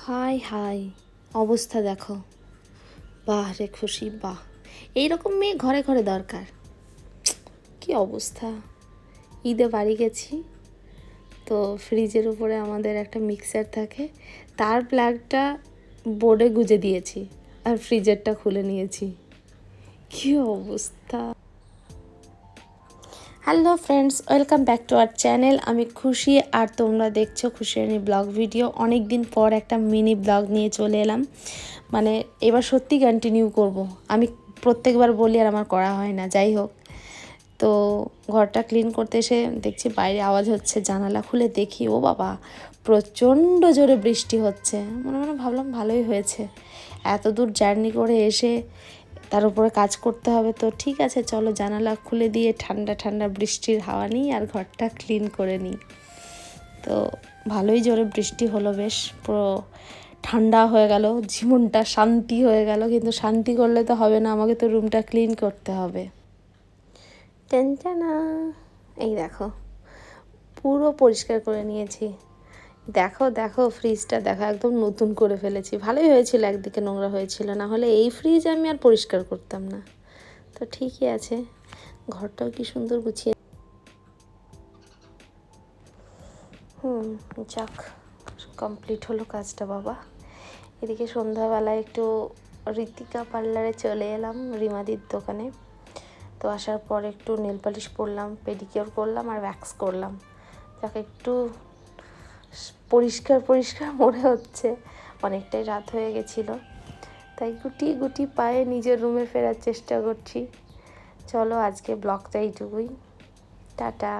High high, অবস্থা দেখো। বাহ রে খুশি, বাহ। এইরকম মেয়ে ঘরে ঘরে দরকার। কি অবস্থা। ঈদে বাড়ি গেছি, তো ফ্রিজের উপরে আমাদের একটা মিক্সার থাকে, তার প্লাগটা বোর্ডে গুঁজে দিয়েছি আর ফ্রিজারটা খুলে নিয়েছি। কি অবস্থা। Hello friends, welcome back to our channel. আমি খুশি আর তোমরা দেখছো খুশি রানী ব্লগ ভিডিও। অনেক দিন পর একটা মিনি ব্লগ নিয়ে চলে এলাম। মানে এবার সত্যি কন্টিনিউ করব। আমি প্রত্যেকবার বলি আর আমার করা হয় না। যাই হোক, তো ঘরটা ক্লিন করতে এসে দেখছি বাইরে আওয়াজ হচ্ছে, জানালা খুলে দেখি ও বাবা প্রচণ্ড জোরে বৃষ্টি হচ্ছে। মনে মনে ভাবলাম ভালোই হয়েছে, এত দূর জার্নি করে এসে তার উপরে কাজ করতে হবে, তো ঠিক আছে চলো জানালা খুলে দিয়ে ঠান্ডা ঠান্ডা বৃষ্টির হাওয়া নিই আর ঘরটা ক্লিন করে নিই। তো ভালোই জোরে বৃষ্টি হলো, বেশ পুরো ঠান্ডা হয়ে গেল, জীবনটা শান্তি হয়ে গেল। কিন্তু শান্তি করলে তো হবে না, আমাকে তো রুমটা ক্লিন করতে হবে। টেনটানা, এই দেখো পুরো পরিষ্কার করে নিয়েছি। দেখো দেখো ফ্রিজটা দেখো, একদম নতুন করে ফেলেছি। ভালোই হয়েছিল, একদিকে নোংরা হয়েছিল, না হলে এই ফ্রিজ আমি আর পরিষ্কার করতাম না। তো ঠিকই আছে, ঘরটাও কি সুন্দর গুছিয়ে। যাক, কমপ্লিট হলো কাজটা বাবা। এদিকে সন্ধ্যাবেলায় একটু ঋতিকা পার্লারে চলে এলাম, রিমাদির দোকানে। তো আসার পর একটু নেল পালিশ পরলাম, পেডিকিওর করলাম আর ওয়্যাক্স করলাম। যাকে একটু পরিষ্কার পরিষ্কার মনে হচ্ছে, অনেকটাই রাত হয়ে গেছিলো, তাই গুটি গুটি পায়ে নিজের রুমে ফেরার চেষ্টা করছি। চলো আজকে ব্লগটা এইটুকুই, টাটা।